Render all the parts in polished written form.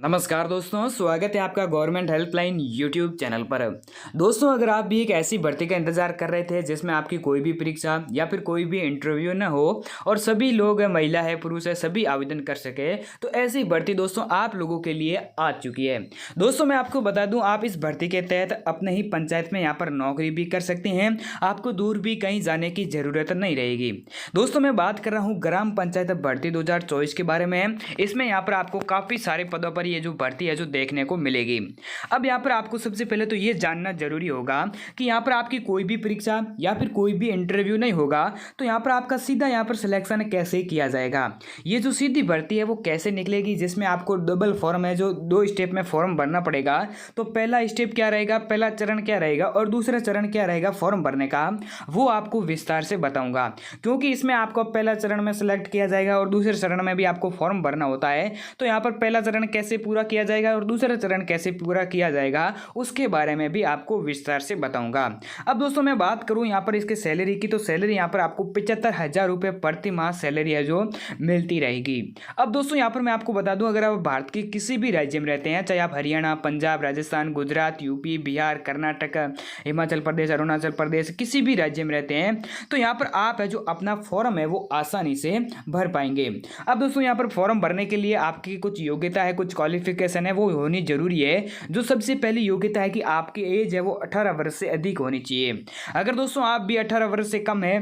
नमस्कार दोस्तों, स्वागत है आपका गवर्नमेंट हेल्पलाइन यूट्यूब चैनल पर। दोस्तों, अगर आप भी एक ऐसी भर्ती का इंतजार कर रहे थे जिसमें आपकी कोई भी परीक्षा या फिर कोई भी इंटरव्यू न हो और सभी लोग, महिला है पुरुष है, सभी आवेदन कर सके, तो ऐसी भर्ती दोस्तों आप लोगों के लिए आ चुकी है। दोस्तों, मैं आपको बता दूं, आप इस भर्ती के तहत अपने ही पंचायत में यहाँ पर नौकरी भी कर सकते हैं। आपको दूर भी कहीं जाने की जरूरत नहीं रहेगी। दोस्तों, मैं बात कर रहा हूँ ग्राम पंचायत भर्ती 2024 के बारे में। इसमें यहाँ पर आपको काफ़ी सारे पदों पर ये जो भर्ती है जो देखने को मिलेगी। अब यहाँ पर आपको सबसे पहले तो ये जानना जरूरी होगा कि यहाँ पर आपकी कोई भी परीक्षा या फिर कोई भी इंटरव्यू नहीं होगा, तो यहाँ पर आपका सीधा यहाँ पर सिलेक्शन कैसे किया जाएगा। ये जो सीधी भर्ती है वो कैसे निकलेगी, जिसमें आपको डबल फॉर्म है जो 2 स्टेप में फॉर्म भरना पड़ेगा। तो पहला स्टेप क्या रहेगा, पहला चरण क्या रहेगा और दूसरा चरण क्या रहेगा फॉर्म भरने का, वो आपको विस्तार से बताऊंगा। क्योंकि इसमें आपको पहला चरण में सिलेक्ट किया जाएगा और दूसरे चरण में भी आपको फॉर्म भरना होता है। तो यहाँ पर पहला चरण कैसे पूरा किया जाएगा और दूसरा चरण कैसे पूरा किया जाएगा, उसके बारे में भी आपको विस्तार से बताऊंगा। अब दोस्तों, मैं बात करूं यहाँ पर इसके सैलरी की, तो सैलरी यहाँ पर आपको 75,000 रुपये प्रति माह सैलरी है जो मिलती रहेगी। अब दोस्तों, यहाँ पर मैं आपको बता दूं, अगर आप भारत के किसी भी राज्य में रहते हैं, चाहे आप हरियाणा, पंजाब, राजस्थान, गुजरात, यूपी, बिहार, कर्नाटक, हिमाचल प्रदेश, अरुणाचल प्रदेश, किसी भी राज्य में रहते हैं, तो यहाँ पर आप है जो अपना फॉर्म है वो आसानी से भर पाएंगे। अब दोस्तों, यहाँ पर फॉर्म भरने के लिए आपकी कुछ योग्यता है, कुछ क्वालिफिकेशन है वो होनी जरूरी है। जो सबसे पहली योग्यता है कि आपकी एज है वो 18 वर्ष से अधिक होनी चाहिए। अगर दोस्तों आप भी 18 वर्ष से कम है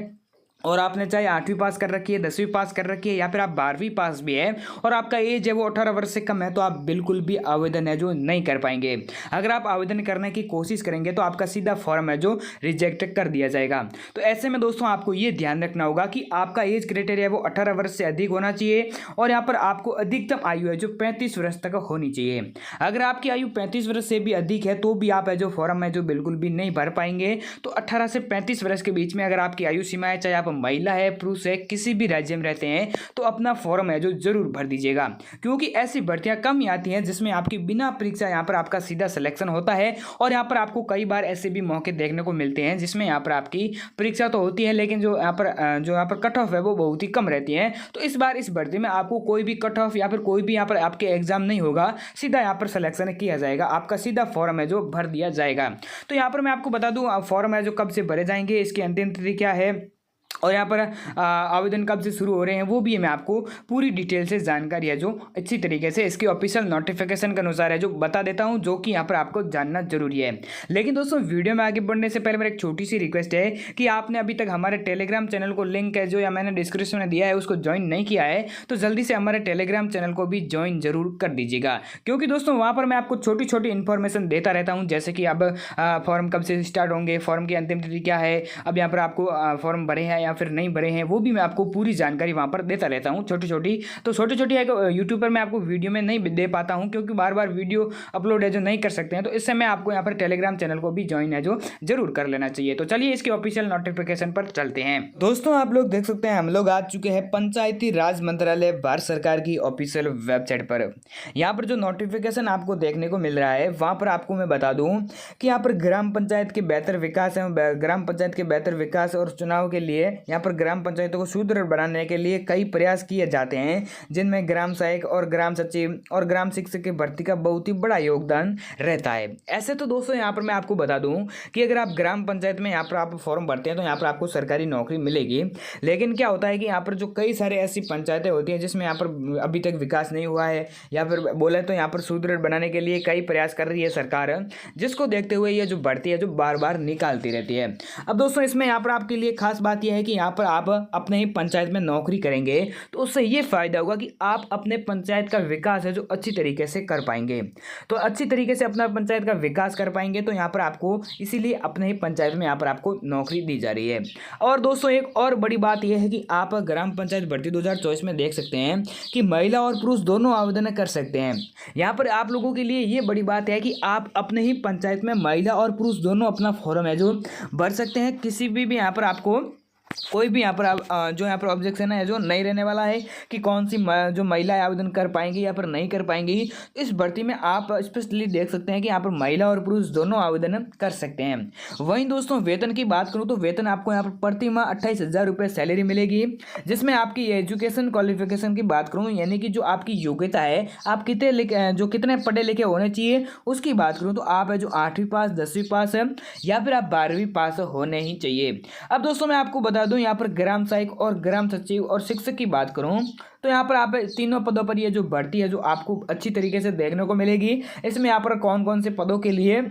और आपने चाहे 8वीं पास कर रखी है, 10वीं पास कर रखी है या फिर आप 12वीं पास भी है और आपका एज है वो 18 वर्ष से कम है, तो आप बिल्कुल भी आवेदन है जो नहीं कर पाएंगे। अगर आप आवेदन करने की कोशिश करेंगे तो आपका सीधा फॉर्म है जो रिजेक्ट कर दिया जाएगा। तो ऐसे में दोस्तों आपको ये ध्यान रखना होगा कि आपका एज क्राइटेरिया वो 18 वर्ष से अधिक होना चाहिए और यहाँ पर आपको अधिकतम आयु है जो 35 वर्ष तक होनी चाहिए। अगर आपकी आयु 35 वर्ष से भी अधिक है तो भी आप है जो फॉर्म है जो बिल्कुल भी नहीं भर पाएंगे। तो 18 से 35 वर्ष के बीच में अगर आपकी आयु सीमा है, चाहे आप महिला है पुरुष है, किसी भी राज्य में रहते हैं, तो अपना फॉर्म है जो जरूर भर दीजिएगा। क्योंकि ऐसी भर्तियां कम ही आती हैं जिसमें आपकी बिना परीक्षा यहाँ पर आपका सीधा सिलेक्शन होता है। और यहाँ पर आपको कई बार ऐसे भी मौके देखने को मिलते हैं जिसमें यहाँ पर आपकी परीक्षा तो होती है लेकिन जो यहाँ पर कट ऑफ है वो बहुत ही कम रहती है। तो इस बार इस भर्ती में आपको कोई भी कट ऑफ या फिर कोई भी यहाँ पर आपके एग्जाम नहीं होगा, सीधा यहाँ पर सिलेक्शन किया जाएगा, आपका सीधा फॉर्म है जो भर दिया जाएगा। तो यहाँ पर मैं आपको बता दूं फॉर्म है जो कब से भरे जाएंगे, इसकी अंतिम तिथि क्या है और यहाँ पर आवेदन कब से शुरू हो रहे हैं, वो भी मैं आपको पूरी डिटेल से जानकारी है जो अच्छी तरीके से इसके ऑफिशियल नोटिफिकेशन के अनुसार है जो बता देता हूँ, जो कि यहाँ पर आपको जानना जरूरी है। लेकिन दोस्तों, वीडियो में आगे बढ़ने से पहले मेरी एक छोटी सी रिक्वेस्ट है कि आपने अभी तक हमारे टेलीग्राम चैनल को लिंक है जो या मैंने डिस्क्रिप्शन में दिया है उसको ज्वाइन नहीं किया है, तो जल्दी से हमारे टेलीग्राम चैनल को भी ज्वाइन जरूर कर दीजिएगा। क्योंकि दोस्तों वहाँ पर मैं आपको छोटी छोटी इन्फॉर्मेशन देता रहता हूँ, जैसे कि अब फॉर्म कब से स्टार्ट होंगे, फॉर्म की अंतिम तिथि क्या है, अब यहाँ पर आपको फॉर्म भरे हैं या फिर नहीं भरे हैं, वो भी मैं आपको पूरी जानकारी वहां पर देता रहता हूं छोटी छोटी। तो छोटी छोटी है यूट्यूब पर मैं आपको वीडियो में नहीं दे पाता हूं क्योंकि बार बार वीडियो अपलोड है जो नहीं कर सकते हैं। तो इससे मैं आपको यहाँ पर टेलीग्राम चैनल को भी ज्वाइन है जो जरूर कर लेना चाहिए। तो चलिए इसके ऑफिशियल नोटिफिकेशन पर चलते हैं। दोस्तों, आप लोग देख सकते हैं हम लोग आ चुके हैं पंचायती राज मंत्रालय भारत सरकार की ऑफिशियल वेबसाइट पर। यहाँ पर जो नोटिफिकेशन आपको देखने को मिल रहा है वहां पर आपको मैं बता दूं कि यहाँ पर ग्राम पंचायत के बेहतर विकास एवं ग्राम पंचायत के बेहतर विकास और चुनाव के लिए यहाँ पर ग्राम पंचायतों को सुदृढ़ बनाने के लिए कई प्रयास किए जाते हैं, जिनमें ग्राम सहायक और ग्राम सचिव और ग्राम शिक्षक की भर्ती का बहुत ही बड़ा योगदान रहता है। ऐसे तो दोस्तों यहाँ पर मैं आपको बता दूं कि अगर आप ग्राम पंचायत में यहाँ पर आप फॉर्म भरते हैं तो यहाँ पर आपको सरकारी नौकरी मिलेगी। लेकिन क्या होता है कि यहाँ पर जो कई सारे ऐसी पंचायतें होती हैं जिसमें यहाँ पर अभी तक विकास नहीं हुआ है या फिर बोले तो यहाँ पर सुदृढ़ बनाने के लिए कई प्रयास कर रही है सरकार, जिसको देखते हुए ये जो भर्ती है जो बार बार निकालती रहती है। अब दोस्तों, इसमें यहाँ पर आपके लिए खास बात यह है कि यहाँ पर आप अपने ही पंचायत में नौकरी करेंगे तो उससे ये फायदा होगा कि आप अपने पंचायत का विकास है जो अच्छी तरीके से कर पाएंगे। तो अच्छी तरीके से अपना पंचायत का विकास कर पाएंगे तो यहाँ पर आपको इसीलिए अपने ही पंचायत में यहाँ पर आपको नौकरी दी जा रही है। और दोस्तों, एक और बड़ी बात यह है कि आप ग्राम पंचायत भर्ती 2024 में देख सकते हैं कि महिला और पुरुष दोनों आवेदन कर सकते हैं। यहाँ पर आप लोगों के लिए ये बड़ी बात है कि आप अपने ही पंचायत में महिला और पुरुष दोनों अपना फॉर्म है जो भर सकते हैं। किसी भी यहाँ पर आपको कोई भी यहाँ पर जो यहाँ पर ऑब्जेक्शन है जो नहीं रहने वाला है कि कौन सी जो महिलाएं आवेदन कर पाएंगी या फिर नहीं कर पाएंगी। इस भर्ती में आप स्पेशली देख सकते हैं कि यहाँ पर महिला और पुरुष दोनों आवेदन कर सकते हैं। वहीं दोस्तों वेतन की बात करूँ तो वेतन आपको यहाँ पर प्रति माह 28,000 रुपये सैलरी मिलेगी, जिसमें आपकी एजुकेशन क्वालिफिकेशन की बात करूँ यानी कि जो आपकी योग्यता है आप कितने पढ़े लिखे होने चाहिए उसकी बात करूँ तो आप है जो 8वीं पास 10वीं पास है या फिर आप 12वीं पास होने ही चाहिए। अब दोस्तों मैं आपको बता दूं यहाँ पर ग्राम सहायक और ग्राम सचिव और शिक्षक की बात करूं तो यहाँ पर आप तीनों पदों पर ये जो भर्ती है जो आपको अच्छी तरीके से देखने को मिलेगी। इसमें यहाँ पर कौन कौन से पदों के लिए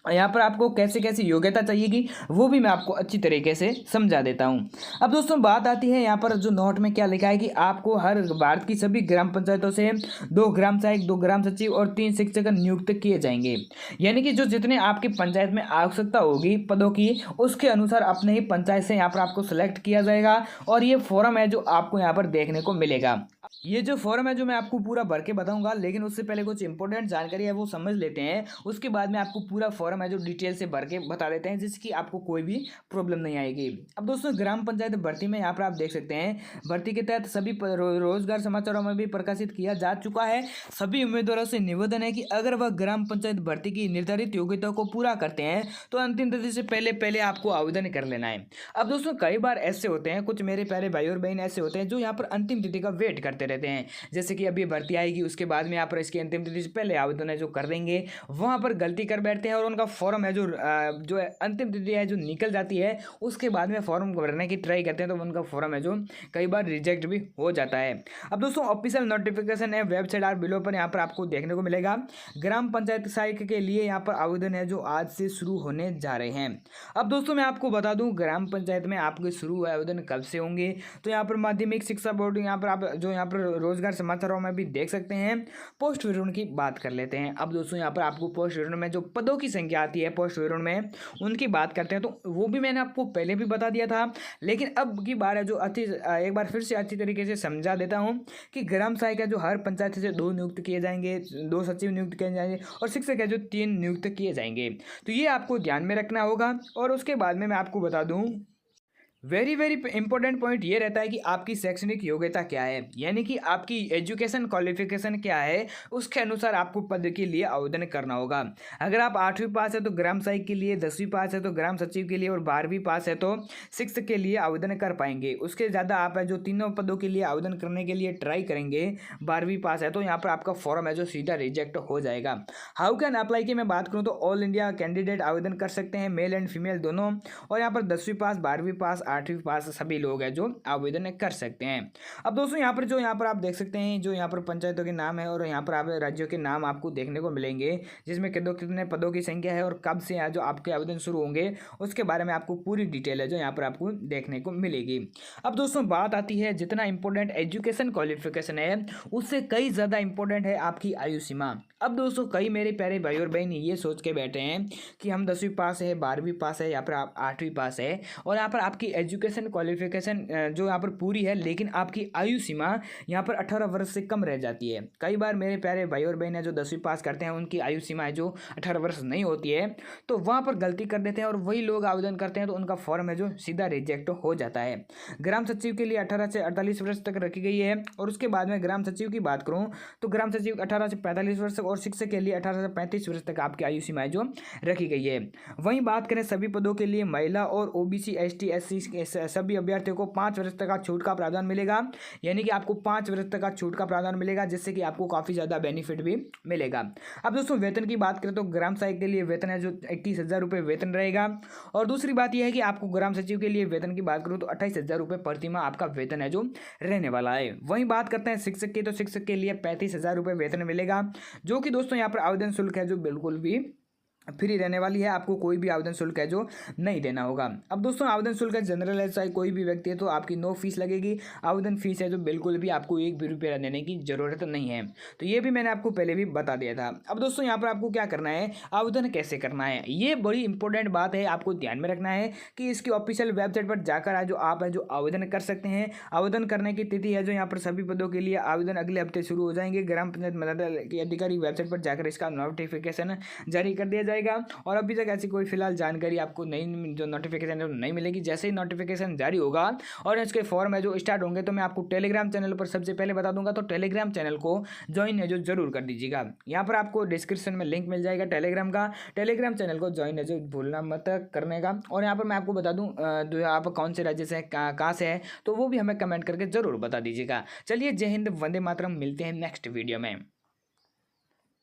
यहाँ पर आपको कैसे कैसी योग्यता चाहिएगी वो भी मैं आपको अच्छी तरीके से समझा देता हूँ। अब दोस्तों बात आती है यहाँ पर जो नोट में क्या लिखा है कि आपको हर भारत की सभी ग्राम पंचायतों से 2 ग्राम सहायक 2 ग्राम सचिव और 3 शिक्षक नियुक्त किए जाएंगे। यानी कि जो जितने आपकी पंचायत में आवश्यकता होगी पदों की उसके अनुसार अपने ही पंचायत से यहाँ पर आपको सिलेक्ट किया जाएगा और ये फॉर्म है जो आपको यहाँ पर देखने को मिलेगा। ये जो फॉर्म है जो मैं आपको पूरा भर के बताऊंगा, लेकिन उससे पहले कुछ इंपॉर्टेंट जानकारी है वो समझ लेते हैं, उसके बाद में आपको पूरा फॉर्म है जो डिटेल से भर के बता देते हैं जिसकी आपको कोई भी प्रॉब्लम नहीं आएगी। अब दोस्तों ग्राम पंचायत भर्ती में यहाँ पर आप देख सकते हैं भर्ती के तहत सभी रोजगार समाचारों में भी प्रकाशित किया जा चुका है। सभी उम्मीदवारों से निवेदन है कि अगर वह ग्राम पंचायत भर्ती की निर्धारित योग्यता को पूरा करते हैं तो अंतिम तिथि से पहले आपको आवेदन कर लेना है। अब दोस्तों कई बार ऐसे होते हैं, कुछ मेरे प्यारे भाई और बहन ऐसे होते हैं जो यहाँ पर अंतिम तिथि का वेट करते रहते हैं, जैसे कि अभी भर्ती आएगी उसके बाद में यहाँ पर इसकी अंतिम तिथि से पहले आवेदन है जो कर देंगे, वहाँ पर गलती कर बैठते हैं और उनका फॉर्म है जो अंतिम तिथि है जो निकल जाती है उसके बाद में फॉर्म भरने की ट्राई करते हैं तो उनका फॉर्म है जो कई बार रिजेक्ट भी हो जाता है। अब दोस्तों ऑफिशियल नोटिफिकेशन है वेबसाइट और बिलो पर यहाँ पर आपको देखने को मिलेगा। ग्राम पंचायत सहायक के लिए यहाँ पर आवेदन है जो आज से शुरू होने जा रहे हैं। अब दोस्तों मैं आपको बता दूं ग्राम पंचायत में आपके शुरू आवेदन कब से होंगे, तो यहाँ पर माध्यमिक शिक्षा बोर्ड यहाँ पर आप जो यहाँ पर रोजगार समाचारों में भी देख सकते हैं। पोस्ट विवरण की बात कर लेते हैं। अब दोस्तों यहाँ पर आपको पोस्ट विवरण में जो पदों की संख्या आती है पोस्ट विवरण में उनकी बात करते हैं, तो वो भी मैंने आपको पहले भी बता दिया था, लेकिन अब की बार है जो एक बार फिर से अच्छी तरीके से समझा देता हूँ कि ग्राम सहायक है जो हर पंचायत से 2 नियुक्त किए जाएंगे, 2 सचिव नियुक्त किए जाएंगे और शिक्षक है जो 3 नियुक्त किए जाएंगे। तो ये आपको ध्यान में रखना होगा। और उसके बाद में मैं आपको बता दूँ वेरी इंपॉर्टेंट पॉइंट ये रहता है कि आपकी शैक्षणिक योग्यता क्या है, यानी कि आपकी एजुकेशन क्वालिफिकेशन क्या है, उसके अनुसार आपको पद के लिए आवेदन करना होगा। अगर आप 8वीं पास है तो ग्राम सहायक के लिए, 10वीं पास है तो ग्राम सचिव के लिए और 12वीं पास है तो शिक्षक के लिए आवेदन कर पाएंगे। उसके ज़्यादा आप है जो तीनों पदों के लिए आवेदन करने के लिए ट्राई करेंगे 12वीं पास है तो यहाँ पर आपका फॉर्म है जो सीधा रिजेक्ट हो जाएगा। हाउ कैन अप्लाई की मैं बात करूँ तो ऑल इंडिया कैंडिडेट आवेदन कर सकते हैं, मेल एंड फीमेल दोनों, और यहाँ पर 10वीं पास 12वीं पास 8वीं पास सभी लोग हैं जो आवेदन कर सकते हैं। अब दोस्तों यहाँ पर आप देख सकते हैं जो यहाँ पर पंचायतों के नाम है और यहाँ पर आप राज्यों के नाम आपको देखने को मिलेंगे जिसमें कितने पदों की संख्या है और कब से जो आपके आवेदन शुरू होंगे उसके बारे में आपको पूरी डिटेल है जो यहाँ पर आपको देखने को मिलेगी। अब दोस्तों बात आती है जितना इंपॉर्टेंट एजुकेशन क्वालिफिकेशन है उससे कई ज़्यादा इंपॉर्टेंट है आपकी आयु सीमा। अब दोस्तों कई मेरे प्यारे भाई और बहन ये सोच के बैठे हैं कि हम 10वीं पास है 12वीं पास है या फिर आप 8वीं पास है और यहाँ पर आपकी एजुकेशन क्वालिफिकेशन जो यहाँ पर पूरी है लेकिन आपकी आयु सीमा यहाँ पर 18 वर्ष से कम रह जाती है। कई बार मेरे प्यारे भाई और बहन है जो 10वीं पास करते हैं उनकी आयु सीमा है जो 18 वर्ष नहीं होती है, तो वहाँ पर गलती कर देते हैं और वही लोग आवेदन करते हैं तो उनका फॉर्म है जो सीधा रिजेक्ट हो जाता है। ग्राम सचिव के लिए 18 से 48 वर्ष तक रखी गई है और उसके बाद में ग्राम सचिव की बात करूँ तो ग्राम सचिव 18 से 45 वर्ष और शिक्षक के लिए 18 से 35 वर्ष तक आपकी आयु सीमा जो रखी गई है। वहीं बात करें सभी पदों के लिए महिला और ओबीसी एसटी एससी सभी अभ्यर्थियों को 5 वर्ष तक का छूट का प्रावधान मिलेगा, यानी कि आपको 5 वर्ष तक का छूट का प्रावधान मिलेगा जिससे कि आपको काफ़ी ज़्यादा बेनिफिट भी मिलेगा। अब दोस्तों वेतन की बात करें तो ग्राम सहायक के लिए वेतन है जो 21,000 रुपये वेतन रहेगा। और दूसरी बात यह है कि आपको ग्राम सचिव के लिए वेतन की बात करूँ तो 28,000 रुपये प्रति माह आपका वेतन है जो रहने वाला है। वहीं बात करते हैं शिक्षक की, तो शिक्षक के लिए 35,000 रुपये वेतन मिलेगा, जो कि दोस्तों यहाँ पर आवेदन शुल्क है जो बिल्कुल भी फ्री रहने वाली है, आपको कोई भी आवेदन शुल्क है जो नहीं देना होगा। अब दोस्तों आवेदन शुल्क है जनरल है चाहे कोई भी व्यक्ति है तो आपकी नो फीस लगेगी। आवेदन फीस है जो बिल्कुल भी आपको 1 भी रुपया देने की ज़रूरत नहीं है, तो ये भी मैंने आपको पहले भी बता दिया था। अब दोस्तों यहाँ पर आपको क्या करना है, आवेदन कैसे करना है, ये बड़ी इंपॉर्टेंट बात है, आपको ध्यान में रखना है कि इसकी ऑफिशियल वेबसाइट पर जाकर आप है जो आवेदन कर सकते हैं। आवेदन करने की तिथि है जो यहाँ पर सभी पदों के लिए आवेदन अगले हफ्ते शुरू हो जाएंगे। ग्राम पंचायत मंत्रालय की अधिकारी वेबसाइट पर जाकर इसका नोटिफिकेशन जारी कर दिया जाएगा। जाएगा। और अभी तक ऐसी कोई फिलहाल जानकारी आपको नहीं, जो नोटिफिकेशन है नहीं मिलेगी। जैसे ही नोटिफिकेशन जारी होगा और इसके फॉर्म है जो स्टार्ट होंगे तो मैं आपको टेलीग्राम चैनल पर सबसे पहले बता दूंगा। तो टेलीग्राम चैनल को ज्वाइन है जो जरूर कर दीजिएगा। यहाँ पर आपको डिस्क्रिप्शन में लिंक मिल जाएगा टेलीग्राम का। टेलीग्राम चैनल को ज्वाइन है जो भूलना मत करने का। और यहाँ पर मैं आपको बता दूँ आप कौन से राज्य से कहाँ से है तो वो भी हमें कमेंट करके जरूर बता दीजिएगा। चलिए, जय हिंद, वंदे मातरम, मिलते हैं नेक्स्ट वीडियो में।